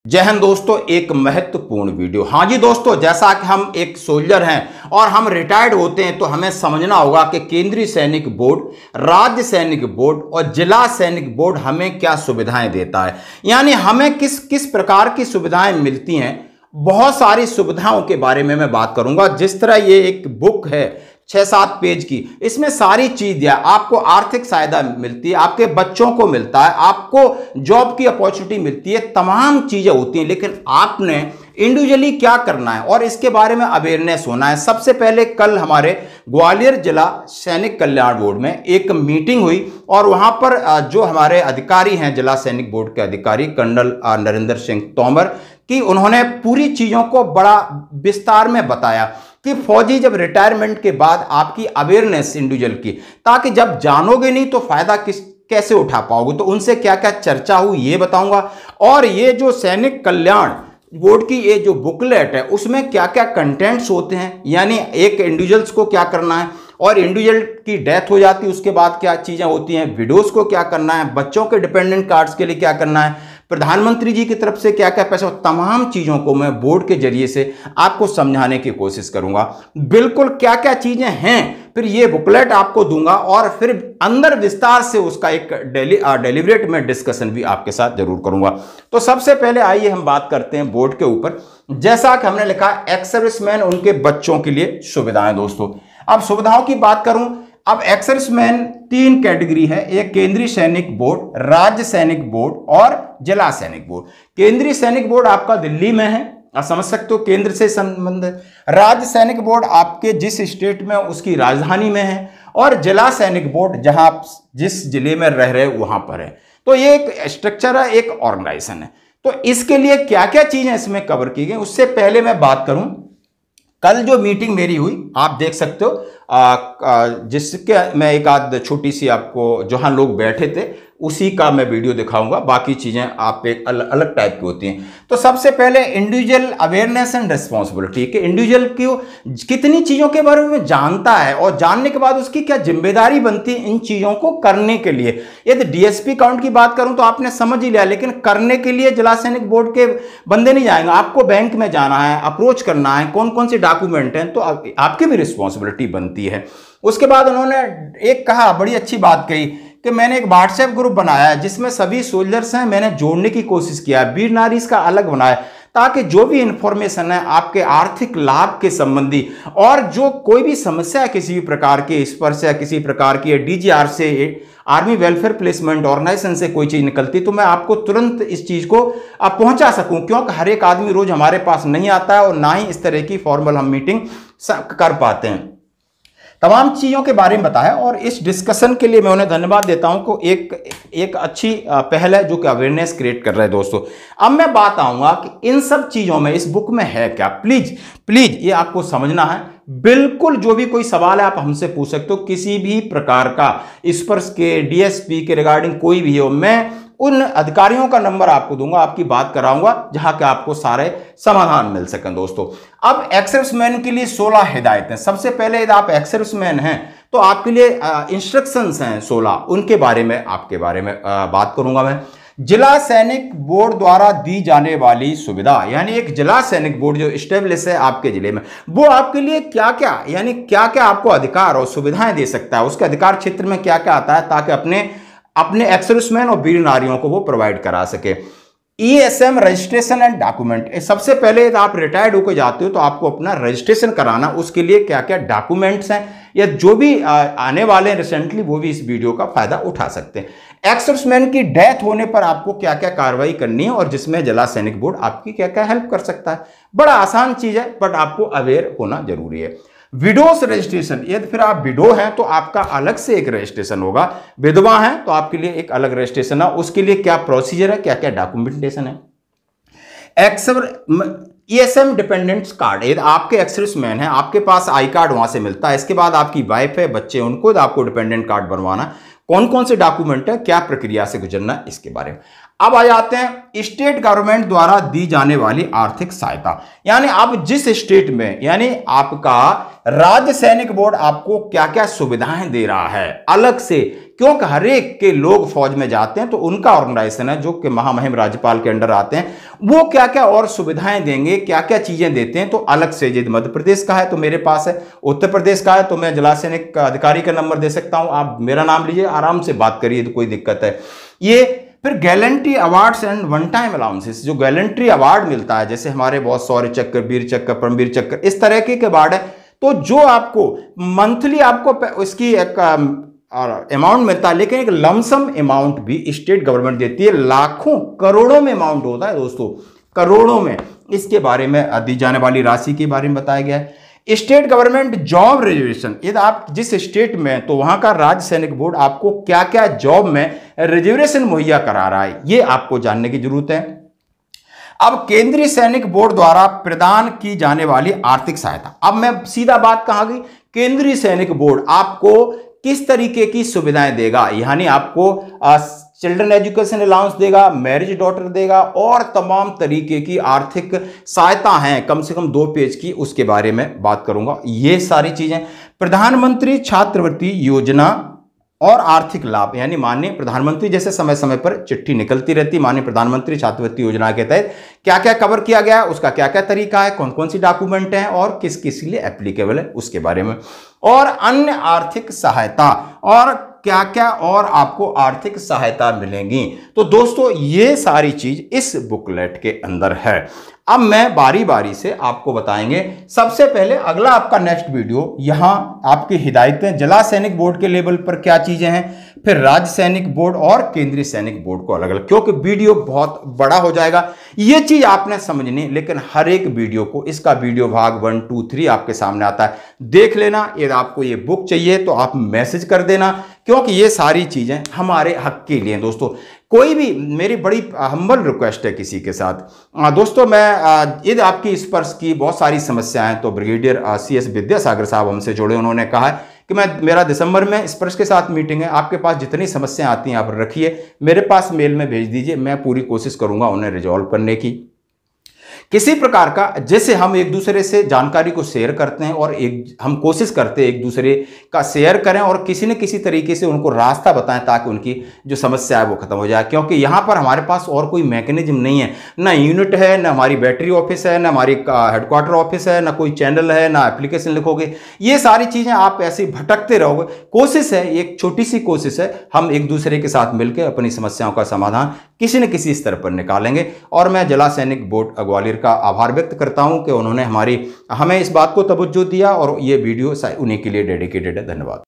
जय हिंद दोस्तों, एक महत्वपूर्ण वीडियो। हाँ जी दोस्तों, जैसा कि हम एक सोल्जर हैं और हम रिटायर्ड होते हैं तो हमें समझना होगा कि केंद्रीय सैनिक बोर्ड, राज्य सैनिक बोर्ड और जिला सैनिक बोर्ड हमें क्या सुविधाएं देता है, यानी हमें किस किस प्रकार की सुविधाएं मिलती हैं। बहुत सारी सुविधाओं के बारे में मैं बात करूंगा। जिस तरह ये एक बुक है 6-7 पेज की, इसमें सारी चीज दिया। आपको आर्थिक सहायता मिलती है, आपके बच्चों को मिलता है, आपको जॉब की अपॉर्चुनिटी मिलती है, तमाम चीजें होती हैं। लेकिन आपने इंडिविजुअली क्या करना है और इसके बारे में अवेयरनेस होना है। सबसे पहले कल हमारे ग्वालियर जिला सैनिक कल्याण बोर्ड में एक मीटिंग हुई और वहां पर जो हमारे अधिकारी हैं, जिला सैनिक बोर्ड के अधिकारी कर्नल नरेंद्र सिंह तोमर कि उन्होंने पूरी चीजों को बड़ा विस्तार में बताया कि फौजी जब रिटायरमेंट के बाद आपकी अवेयरनेस इंडिविजुअल की, ताकि जब जानोगे नहीं तो फायदा कैसे उठा पाओगे। तो उनसे क्या क्या चर्चा हुई ये बताऊंगा। और ये जो सैनिक कल्याण बोर्ड की ये जो बुकलेट है उसमें क्या क्या कंटेंट्स होते हैं, यानी एक इंडिविजुअल्स को क्या करना है और इंडिविजुअल की डेथ हो जाती है उसके बाद क्या चीजें होती हैं, विडोज को क्या करना है, बच्चों के डिपेंडेंट कार्ड्स के लिए क्या करना है, प्रधानमंत्री जी की तरफ से क्या क्या पैसा, तमाम चीजों को मैं बोर्ड के जरिए से आपको समझाने की कोशिश करूंगा। बिल्कुल क्या क्या चीजें हैं, फिर ये बुकलेट आपको दूंगा और फिर अंदर विस्तार से उसका एक डेलिब्रेट में डिस्कशन भी आपके साथ जरूर करूंगा। तो सबसे पहले आइए हम बात करते हैं बोर्ड के ऊपर। जैसा कि हमने लिखा एक्स सर्विसमैन उनके बच्चों के लिए सुविधाएं। दोस्तों अब सुविधाओं की बात करूं, अब एक्स सर्विसमैन 3 कैटेगरी है, एक केंद्रीय सैनिक बोर्ड, राज्य सैनिक बोर्ड और जिला सैनिक बोर्ड। केंद्रीय सैनिक बोर्ड आपका दिल्ली में है, आप समझ सकते हो, केंद्र से संबंध। राज्य सैनिक बोर्ड आपके जिस स्टेट में उसकी राजधानी में है और जिला सैनिक बोर्ड जहां आप जिस जिले में रह रहे वहां पर है। तो ये एक स्ट्रक्चर है, एक ऑर्गेनाइजेशन है। तो इसके लिए क्या क्या चीजें इसमें कवर की गई, उससे पहले मैं बात करूं, कल जो मीटिंग मेरी हुई आप देख सकते हो, जिसके मैं एक आध छोटी सी आपको जहां लोग बैठे थे उसी का मैं वीडियो दिखाऊंगा। बाकी चीजें आप एक अलग टाइप की होती हैं। तो सबसे पहले इंडिविजुअल अवेयरनेस एंड रिस्पॉन्सिबिलिटी कि इंडिविजुअल क्यों कितनी चीजों के बारे में जानता है और जानने के बाद उसकी क्या जिम्मेदारी बनती है इन चीजों को करने के लिए। यदि डीएसपी काउंट की बात करूं तो आपने समझ ही लिया, लेकिन करने के लिए जिला सैनिक बोर्ड के बंदे नहीं जाएंगे, आपको बैंक में जाना है, अप्रोच करना है, कौन कौन से डॉक्यूमेंट हैं, तो आपकी भी रिस्पॉन्सिबिलिटी बनती है। उसके बाद उन्होंने एक कहा, बड़ी अच्छी बात कही कि मैंने एक व्हाट्सएप ग्रुप बनाया है जिसमें सभी सोल्जर्स हैं, मैंने जोड़ने की कोशिश किया है, वीर नारी का अलग बनाया ताकि जो भी इंफॉर्मेशन है आपके आर्थिक लाभ के संबंधी और जो कोई भी समस्या है किसी भी प्रकार की स्पर्श या किसी प्रकार की डीजीआर से, आर्मी वेलफेयर प्लेसमेंट ऑर्गेनाइजेशन से कोई चीज निकलती तो मैं आपको तुरंत इस चीज को पहुंचा सकूं, क्योंकि हर एक आदमी रोज हमारे पास नहीं आता है और ना ही इस तरह की फॉर्मल हम मीटिंग कर पाते हैं। तमाम चीज़ों के बारे में बताया और इस डिस्कशन के लिए मैं उन्हें धन्यवाद देता हूं कि एक अच्छी पहल है जो कि अवेयरनेस क्रिएट कर रहा है। दोस्तों अब मैं बात आऊंगा कि इन सब चीज़ों में इस बुक में है क्या। प्लीज ये आपको समझना है। बिल्कुल जो भी कोई सवाल है आप हमसे पूछ सकते हो, किसी भी प्रकार का स्पर्श के, डीएसपी के रिगार्डिंग कोई भी हो, मैं उन अधिकारियों का नंबर आपको दूंगा, आपकी बात कराऊंगा जहां के आपको सारे समाधान मिल सकें। दोस्तों अब एक्स सर्विसमैन के लिए 16 हिदायतें। सबसे पहले यदि आप एक्स सर्विसमैन हैं तो आपके लिए इंस्ट्रक्शंस हैं 16, उनके बारे में बात करूंगा मैं। जिला सैनिक बोर्ड द्वारा दी जाने वाली सुविधा, यानी एक जिला सैनिक बोर्ड जो स्टेब्लिश है आपके जिले में, वो आपके लिए क्या क्या, यानी क्या क्या आपको अधिकार और सुविधाएं दे सकता है, उसके अधिकार क्षेत्र में क्या क्या आता है, ताकि अपने एक्स सर्विसमैन और वीर नारियों को वो प्रोवाइड करा सके। ESM registration and document. सबसे पहले यदि आप रिटायर्ड होकर जाते हो तो आपको अपना रजिस्ट्रेशन कराना, उसके लिए क्या क्या डॉक्यूमेंट्स हैं या जो भी आने वाले हैं रिसेंटली वो भी इस वीडियो का फायदा उठा सकते हैं। एक्स सर्विसमैन की डेथ होने पर आपको क्या क्या कार्रवाई करनी है और जिसमें जिला सैनिक बोर्ड आपकी क्या क्या हेल्प कर सकता है। बड़ा आसान चीज है, बट आपको अवेयर होना जरूरी है। विडोस रजिस्ट्रेशन, यदि फिर आप विडो हैं तो आपका अलग से एक रजिस्ट्रेशन होगा, विधवा हैं तो आपके लिए एक अलग रजिस्ट्रेशन है, उसके लिए क्या प्रोसीजर है, क्या क्या डॉक्यूमेंटेशन है। ईएसएम डिपेंडेंट्स कार्ड, यदि आपके एक्स सर्विसमैन है आपके पास आई कार्ड वहां से मिलता है, इसके बाद आपकी वाइफ है, बच्चे, उनको आपको डिपेंडेंट कार्ड बनवाना, कौन कौन से डॉक्यूमेंट है, क्या प्रक्रिया से गुजरना है, इसके बारे में। अब आ जाते हैं स्टेट गवर्नमेंट द्वारा दी जाने वाली आर्थिक सहायता। यानी अब जिस स्टेट में, यानी आपका राज्य सैनिक बोर्ड आपको क्या क्या सुविधाएं दे रहा है अलग से, क्योंकि हर एक के लोग फौज में जाते हैं तो उनका ऑर्गेनाइजेशन है जो कि महामहिम राज्यपाल के अंडर आते हैं, वो क्या क्या और सुविधाएं देंगे, क्या क्या चीजें देते हैं, तो अलग से। यदि मध्य प्रदेश का है तो मेरे पास है, उत्तर प्रदेश का है तो मैं जिला सैनिक अधिकारी का नंबर दे सकता हूं, आप मेरा नाम लीजिए, आराम से बात करिए, तो कोई दिक्कत है। ये फिर gallantry awards and one time allowances, जो गैलेंट्री अवार्ड मिलता है, जैसे हमारे बहुत शौर्य चक्र, वीर चक्र, परमवीर चक्र, इस तरह के अवार्ड है, तो जो आपको मंथली आपको उसकी एक अमाउंट मिलता है, लेकिन एक लमसम अमाउंट भी स्टेट गवर्नमेंट देती है, लाखों करोड़ों में अमाउंट होता है दोस्तों, करोड़ों में। इसके बारे में दी जाने वाली राशि के बारे में बताया गया है। स्टेट गवर्नमेंट जॉब रिजर्वेशन, यदि आप जिस स्टेट में, तो वहां का राज्य सैनिक बोर्ड आपको क्या क्या जॉब में रिजर्वेशन मुहैया करा रहा है, ये आपको जानने की जरूरत है। अब केंद्रीय सैनिक बोर्ड द्वारा प्रदान की जाने वाली आर्थिक सहायता, अब मैं सीधा बात कहां गई, केंद्रीय सैनिक बोर्ड आपको किस तरीके की सुविधाएं देगा, यानी आपको चिल्ड्रन एजुकेशन अलाउंस देगा, मैरिज डॉटर देगा, और तमाम तरीके की आर्थिक सहायता हैं, कम से कम 2 पेज की, उसके बारे में बात करूंगा। ये सारी चीजें प्रधानमंत्री छात्रवृत्ति योजना और आर्थिक लाभ, यानी माननीय प्रधानमंत्री, जैसे समय समय पर चिट्ठी निकलती रहती, माननीय प्रधानमंत्री छात्रवृत्ति योजना के तहत क्या क्या कवर किया गया है, उसका क्या क्या तरीका है, कौन कौन सी डॉक्यूमेंट हैं और किस किस लिए एप्लीकेबल है, उसके बारे में, और अन्य आर्थिक सहायता, और क्या क्या और आपको आर्थिक सहायता मिलेंगी। तो दोस्तों ये सारी चीज इस बुकलेट के अंदर है। अब मैं बारी बारी से आपको बताएंगे। सबसे पहले अगला आपका नेक्स्ट वीडियो, यहां आपकी हिदायतें जिला सैनिक बोर्ड के लेवल पर क्या चीजें हैं, फिर राज्य सैनिक बोर्ड और केंद्रीय सैनिक बोर्ड को अलग अलग, क्योंकि वीडियो बहुत बड़ा हो जाएगा, ये चीज आपने समझनी, लेकिन हर एक वीडियो को, इसका वीडियो भाग 1, 2, 3 आपके सामने आता है, देख लेना। यदि आपको ये बुक चाहिए तो आप मैसेज कर देना, क्योंकि ये सारी चीजें हमारे हक के लिए दोस्तों। कोई भी, मेरी बड़ी हम्बल रिक्वेस्ट है किसी के साथ दोस्तों, मैं यदि आपकी स्पर्श की बहुत सारी समस्याएं, तो ब्रिगेडियर CS विद्यासागर साहब हमसे जुड़े, उन्होंने कहा है कि मेरा दिसंबर में स्पर्श के साथ मीटिंग है, आपके पास जितनी समस्याएं आती हैं आप रखिए, मेरे पास मेल में भेज दीजिए, मैं पूरी कोशिश करूंगा उन्हें रिजॉल्व करने की। किसी प्रकार का, जैसे हम एक दूसरे से जानकारी को शेयर करते हैं और हम कोशिश करते हैं एक दूसरे का शेयर करें और किसी न किसी तरीके से उनको रास्ता बताएं, ताकि उनकी जो समस्या है वो खत्म हो जाए। क्योंकि यहाँ पर हमारे पास और कोई मैकेनिज्म नहीं है, ना यूनिट है, ना हमारी बैटरी ऑफिस है, ना हमारी हेडक्वार्टर ऑफिस है, ना कोई चैनल है, ना एप्लीकेशन लिखोगे, ये सारी चीज़ें आप ऐसे भटकते रहोगे। कोशिश है, एक छोटी सी कोशिश है, हम एक दूसरे के साथ मिलकर अपनी समस्याओं का समाधान किसी न किसी स्तर पर निकालेंगे। और मैं जिला सैनिक बोर्ड ग्वालियर का आभार व्यक्त करता हूं कि उन्होंने हमें इस बात को तवज्जो दिया, और ये वीडियो उन्हीं के लिए डेडिकेटेड है। धन्यवाद।